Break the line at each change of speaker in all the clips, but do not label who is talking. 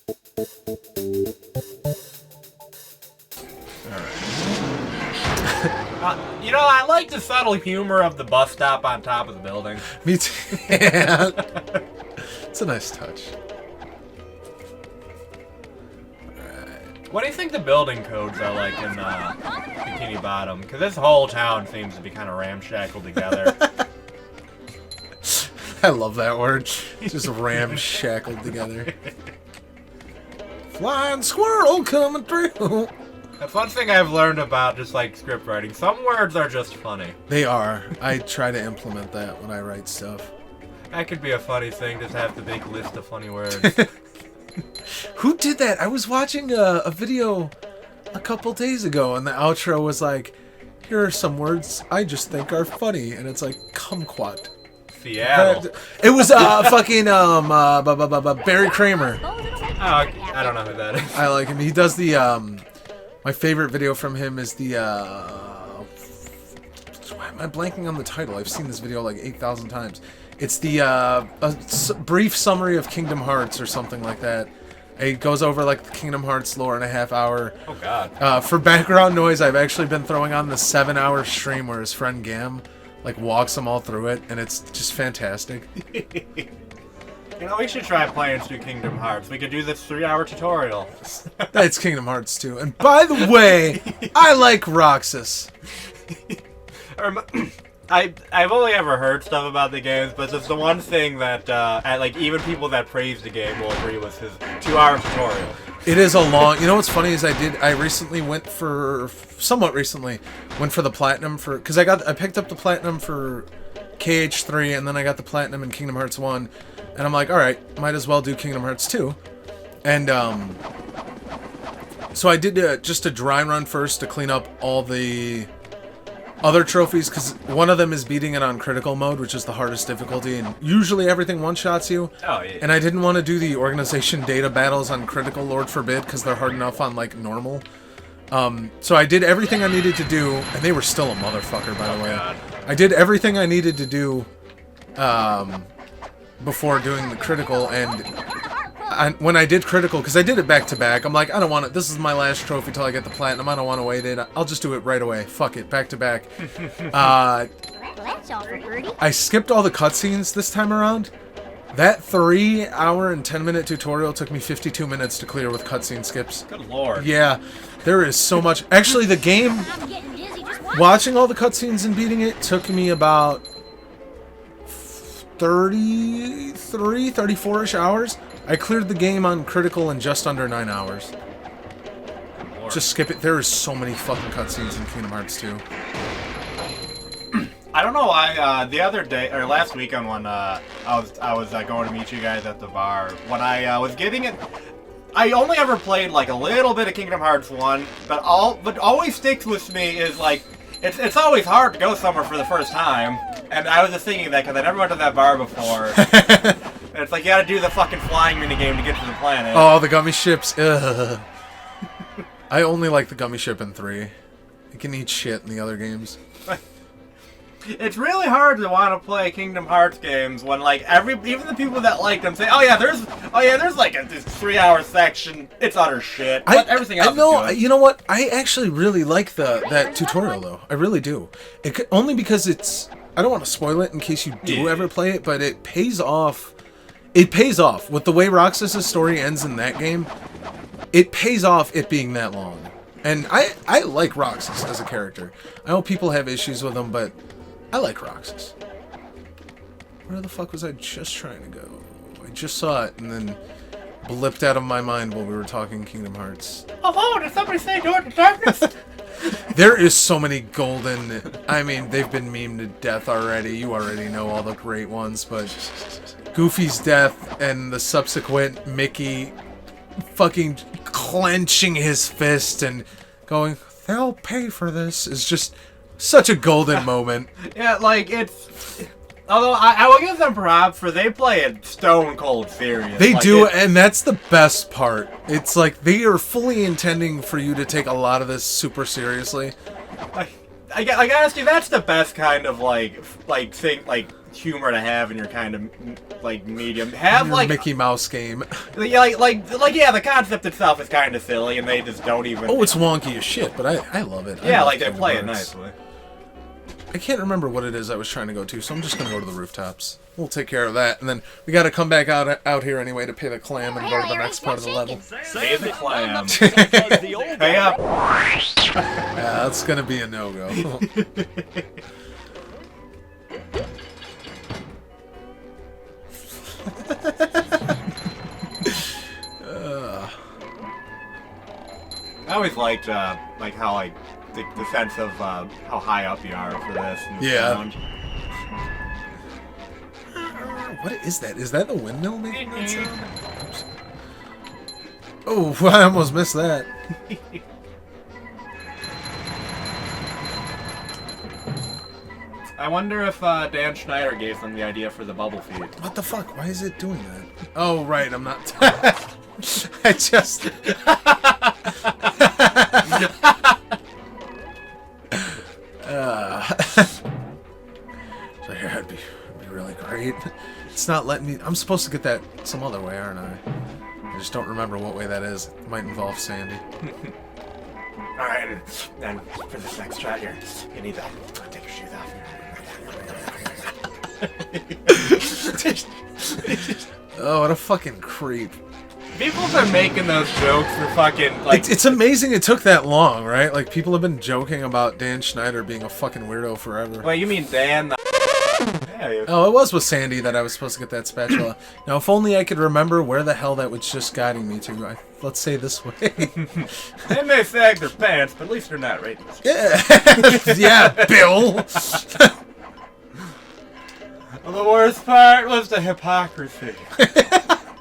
You know, I like the subtle humor of the bus stop on top of the building.
Me too. Yeah. It's a nice touch.
What do you think the building codes are like in Bikini Bottom? Because this whole town seems to be kind of ramshackled together.
I love that word. Just ramshackled together. Flying squirrel coming through.
That's one thing I've learned about just like script writing. Some words are just funny.
They are. I try to implement that when I write stuff.
That could be a funny thing, just have the big list of funny words.
Who did that? I was watching a video a couple days ago, and the outro was like, here are some words I just think are funny. And it's like, kumquat.
Seattle.
It was fucking Barry Kramer.
Oh, I don't know who that is.
I like him. He does the my favorite video from him is the why am I blanking on the title? I've seen this video like 8,000 times. It's the brief summary of Kingdom Hearts or something like that. It goes over like the Kingdom Hearts lore in a half hour.
Oh god.
For background noise, I've actually been throwing on the 7-hour stream where his friend Gam like walks them all through it, and it's just fantastic.
You know, we should try playing through Kingdom Hearts. We could do this 3-hour tutorial.
That's Kingdom Hearts 2. And by the way, I like Roxas.
I've only ever heard stuff about the games, but it's the one thing that like even people that praise the game will agree with his 2-hour tutorial.
It is a long. You know what's funny is I recently went for the platinum for because I picked up the platinum for KH3 and then I got the platinum in Kingdom Hearts 1, and I'm like, all right, might as well do Kingdom Hearts 2, and so I did just a dry run first to clean up all the other trophies, because one of them is beating it on critical mode, which is the hardest difficulty, and usually everything one-shots you.
Oh, yeah.
And I didn't want to do the organization data battles on critical, Lord forbid, because they're hard enough on, like, normal. So I did everything I needed to do, and they were still a motherfucker, by the way.
God.
I did everything I needed to do before doing the critical, and when I did critical, because I did it back to back, I'm like, I don't want it. This is my last trophy till I get the platinum. I don't want to wait it. I'll just do it right away. Fuck it, back to back. I skipped all the cutscenes this time around. That 3-hour and 10-minute tutorial took me 52 minutes to clear with cutscene skips.
Good lord.
Yeah, there is so much. Actually, the game, watching all the cutscenes and beating it took me about 34-ish hours. I cleared the game on critical in just under 9 hours.
Lord.
Just skip it. There is so many fucking cutscenes in Kingdom Hearts 2.
I don't know why, the other day, or last weekend when, I was going to meet you guys at the bar, when I, was getting it, I only ever played, like, a little bit of Kingdom Hearts 1, but always sticks with me is, like, it's always hard to go somewhere for the first time, and I was just thinking that because I never went to that bar before. And it's like you gotta do the fucking flying minigame to get to the planet.
Oh, the gummy ships. Ugh. I only like the gummy ship in 3. You can eat shit in the other games.
It's really hard to want to play Kingdom Hearts games when, like, even the people that like them say, oh yeah, there's like this 3-hour section. It's utter shit. But everything else is good.
You know what? I actually really like that tutorial though. I really do. Only because it's. I don't want to spoil it in case you do ever play it, but it pays off. It pays off with the way Roxas' story ends in that game. It pays off it being that long, and I like Roxas as a character. I know people have issues with him, but I like Roxas. Where the fuck was I just trying to go? I just saw it and then blipped out of my mind while we were talking Kingdom Hearts.
Oh, did somebody say Door to Darkness?
There is so many golden. I mean, they've been memed to death already. You already know all the great ones, but Goofy's death and the subsequent Mickey fucking clenching his fist and going, "They'll pay for this," is just such a golden moment.
Yeah, like, it's... Although, I will give them props for they play it stone cold serious.
They do, and that's the best part. It's like, they are fully intending for you to take a lot of this super seriously.
I gotta say, that's the best kind of, like thing, like, humor to have in your kind of like medium. Have
Your
like
Mickey Mouse game.
yeah, yeah, the concept itself is kind of silly, and they just don't even.
Oh, it's wonky as shit, but I love it.
Yeah,
love
like they
Kingdom
play it
Hearts.
nicely.
I can't remember what it is I was trying to go to, so I'm just gonna go to the rooftops. We'll take care of that, and then we gotta come back out here anyway to pay the clam and go to the next part of the level.
Pay the clam. Pay up.
Yeah, that's gonna be a no-go.
I always liked like how like the sense of how high up you are for this.
Yeah.
Sound.
What is that? Is that the windmill making that sound? Oops. Oh, I almost missed that.
I wonder if Dan Schneider gave them the idea for the bubble feed.
What the fuck? Why is it doing that? Oh, right, I'm not... I just... So here, it'd be really great. It's not letting me... I'm supposed to get that some other way, aren't I? I just don't remember what way that is. It might involve Sandy.
Alright, then for this next shot here, you need to take your shoes off.
Oh, what a fucking creep.
People are making those jokes for fucking, like...
It's amazing it took that long, right? Like, people have been joking about Dan Schneider being a fucking weirdo forever.
Wait, you mean Dan the... Yeah,
Oh, it was with Sandy that I was supposed to get that spatula. Now, if only I could remember where the hell that was just guiding me to. Let's say this way.
They may sag their pants, but at least they're not racist.
Yeah, yeah, Bill.
Well, the worst part was the hypocrisy.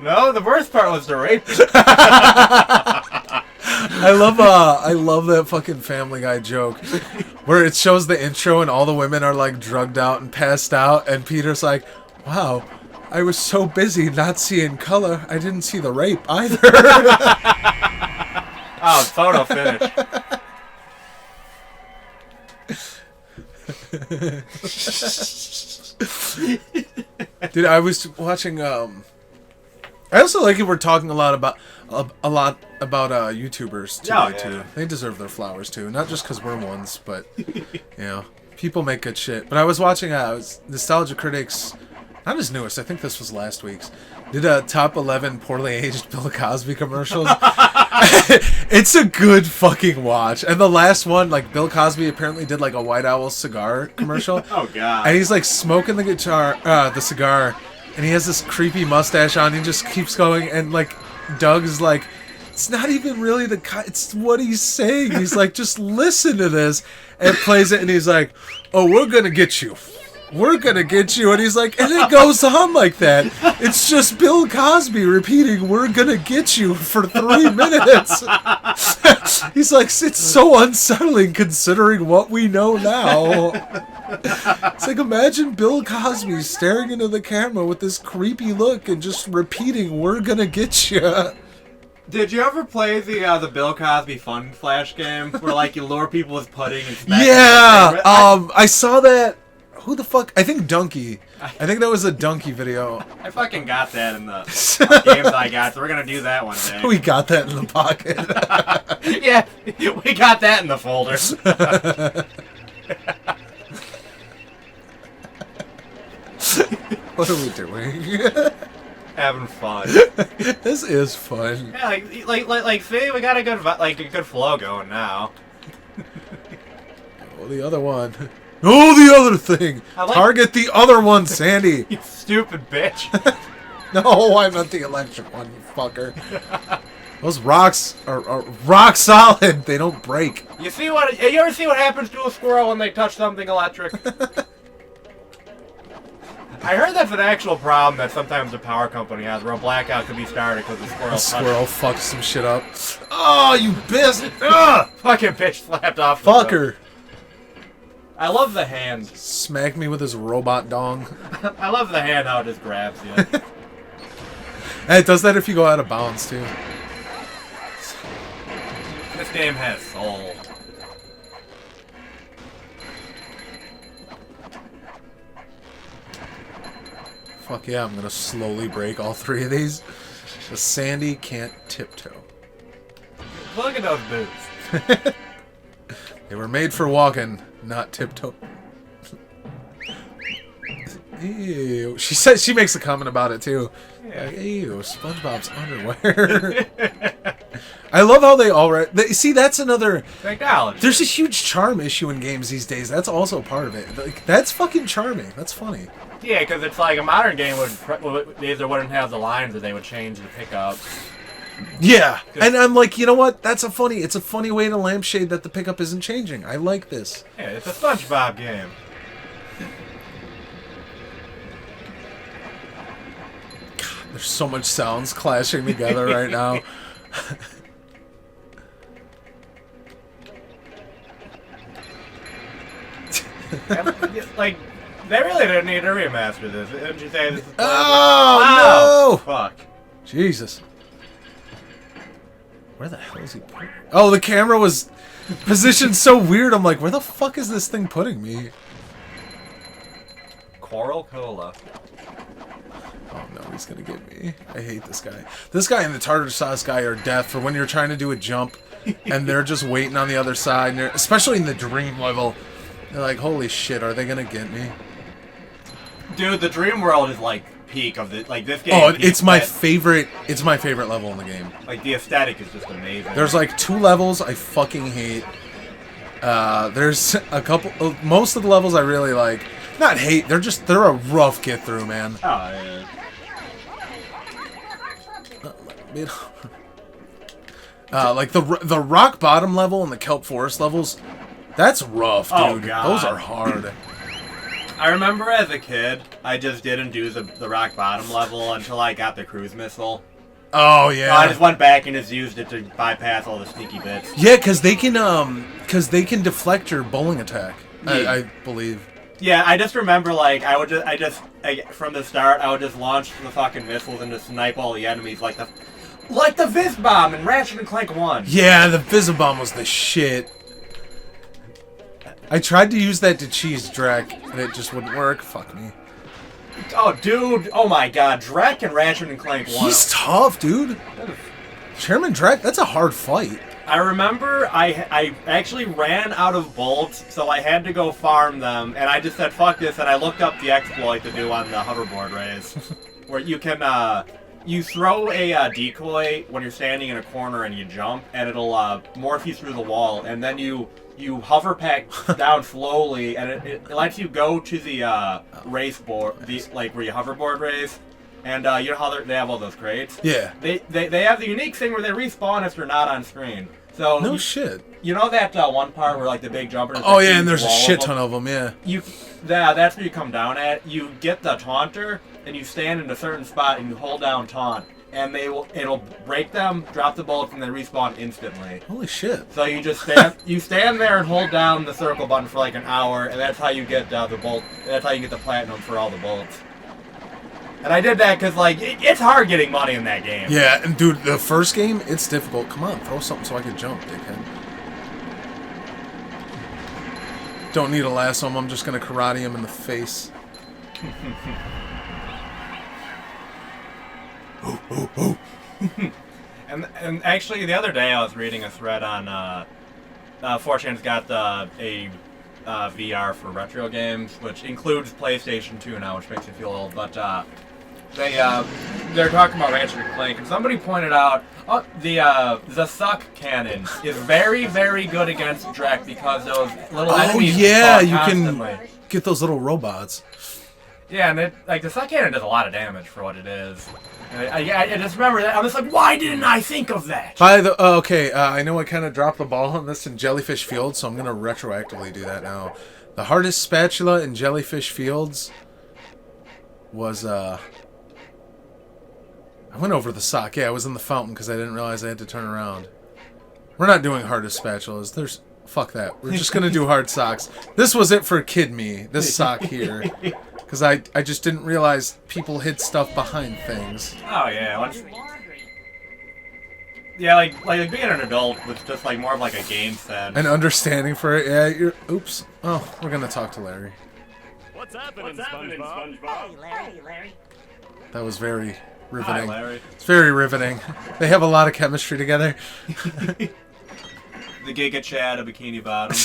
No, the worst part was the rape.
I love that fucking Family Guy joke where it shows the intro and all the women are like drugged out and passed out, and Peter's like, "Wow, I was so busy not seeing color, I didn't see the rape either."
Oh, photo finish.
Dude, I was watching. I also like it. We're talking a lot about YouTubers today
Oh, yeah.
too. They deserve their flowers too, not just because we're ones, but you know, people make good shit. But I was watching Nostalgia Critics, not his newest. I think this was last week's. Did a top 11 poorly aged Bill Cosby commercials. It's a good fucking watch. And the last one, like Bill Cosby apparently did like a White Owl cigar commercial.
Oh god.
And he's like smoking the cigar, and he has this creepy mustache on. He just keeps going, and like Doug's like, it's not even really it's what he's saying. He's like, just listen to this, and plays it, and he's like, oh, we're gonna get you. We're gonna get you. And he's like, and it goes on like that. It's just Bill Cosby repeating, we're gonna get you for 3 minutes. He's like, it's so unsettling considering what we know now. It's like, imagine Bill Cosby staring into the camera with this creepy look and just repeating, we're gonna get you.
Did you ever play the Bill Cosby Fun Flash game where like you lure people with pudding and smack
Yeah,
them?
I saw that. Who the fuck? I think Donkey. I think that was a Donkey video.
I fucking got that in the games I got, so we're gonna do that one day.
We got that in the pocket.
Yeah, we got that in the folder.
What are we doing?
Having fun.
This is fun.
Yeah, like, see, we got a good flow going now.
Oh, the other one. Oh, the other thing. Target the other one, Sandy.
You stupid bitch.
No, I meant the electric one, you fucker. Those rocks are rock solid. They don't break.
You ever see what happens to a squirrel when they touch something electric? I heard that's an actual problem that sometimes the power company has, where a blackout could be started because the
squirrel fucks some shit up. Oh, you bitch! Ugh!
Fucking bitch slapped off.
Fucker.
I love the hand.
Smack me with his robot dong.
I love the hand how it just grabs you.
And it does that if you go out of bounds too.
This game has soul.
Fuck yeah, I'm gonna slowly break all 3 of these. The Sandy can't tiptoe.
Look at those boots.
They were made for walking, not tiptoe. Ew. She makes a comment about it too.
Yeah.
Like, ew, SpongeBob's underwear. I love how they all see, that's another
Technology.
There's a huge charm issue in games these days. That's also part of it. Like, that's fucking charming. That's funny.
Yeah, because it's like a modern game would either wouldn't have the lines or they would change the pickup.
Yeah, and I'm like, you know what? It's a funny way to lampshade that the pickup isn't changing. I like this.
Yeah, it's a SpongeBob game.
God, there's so much sounds clashing together right now.
Like, they really didn't need to remaster this. Didn't you say this is
Oh, no!
Fuck.
Jesus. Where the hell is he putting? Oh, the camera was positioned so weird. I'm like, where the fuck is this thing putting me?
Coral Cola.
Oh no, he's gonna get me. I hate this guy. This guy and the tartar sauce guy are death for when you're trying to do a jump and they're just waiting on the other side. And especially in the dream level. They're like, holy shit, are they gonna get me?
Dude, the dream world is like peak of the this game.
Oh, it's my favorite. It's my favorite level in the game.
Like the aesthetic is just amazing.
There's like 2 levels I fucking hate. There's a couple. Most of the levels I really like. Not hate. They're a rough get through, man.
Oh yeah.
Like the rock bottom level and the kelp forest levels. That's rough, dude.
Oh, God.
Those are hard.
I remember as a kid, I just didn't do the rock bottom level until I got the cruise missile.
Oh yeah.
So I just went back and just used it to bypass all the sneaky bits.
Yeah, because they can deflect your bowling attack.
Yeah.
I believe.
Yeah, I just remember like from the start I would just launch the fucking missiles and just snipe all the enemies like the Viz bomb in Ratchet and Clank 1.
Yeah, the Fizzabomb was the shit. I tried to use that to cheese Drek, and it just wouldn't work. Fuck me.
Oh, dude. Oh, my God. Drek and Ratchet and Clank 1.
He's tough, dude. Chairman Drek, that's a hard fight.
I remember I actually ran out of bolts, so I had to go farm them, and I just said, fuck this, and I looked up the exploit to do on the hoverboard race, where you can, you throw a decoy when you're standing in a corner and you jump, and it'll morph you through the wall, and then you hover back down slowly, and it lets you go to the race board, where you hoverboard race, and you know how they have all those crates?
Yeah.
They have the unique thing where they respawn if you're not on screen. So
no shit.
You know that one part where like the big jumper?
Oh yeah, and there's a shit ton of them. Yeah.
That's where you come down at. You get the taunter, and you stand in a certain spot, and you hold down taunt. And it'll break them, drop the bullets, and they respawn instantly.
Holy shit!
So you just stand there and hold down the circle button for like an hour, and that's how you get the bolt. That's how you get the platinum for all the bullets. And I did that because like it's hard getting money in that game.
Yeah, and dude, the first game it's difficult. Come on, throw something so I can jump, dickhead. Don't need a lasso him. I'm just gonna karate him in the face.
And actually, the other day I was reading a thread on 4chan's got a VR for retro games, which includes PlayStation 2 now, which makes you feel old. But they're talking about Ratchet and Clank, and somebody pointed out the suck cannon is very, very good against Drek because those little enemies
yeah, you
constantly.
can get those little robots.
Yeah, and the suck cannon does a lot of damage for what it is. And I just remember that. I'm just like, why didn't I think of that?
I know I kind of dropped the ball on this in Jellyfish Fields, so I'm going to retroactively do that now. The hardest spatula in Jellyfish Fields was, I went over the sock. Yeah, I was in the fountain because I didn't realize I had to turn around. We're not doing hardest spatulas. Fuck that. We're just going to do hard socks. This was it for kid me, this sock here. Because I just didn't realize people hid stuff behind things.
Oh, yeah. Yeah, like being an adult was just like more of like a game sense.
An understanding for it. Yeah, oops. Oh, we're going to talk to Larry.
What's happening, SpongeBob?
Hey, Larry.
That was very
Hi,
riveting.
Larry.
It's very riveting. They have a lot of chemistry together.
The Giga Chad of Bikini Bottom.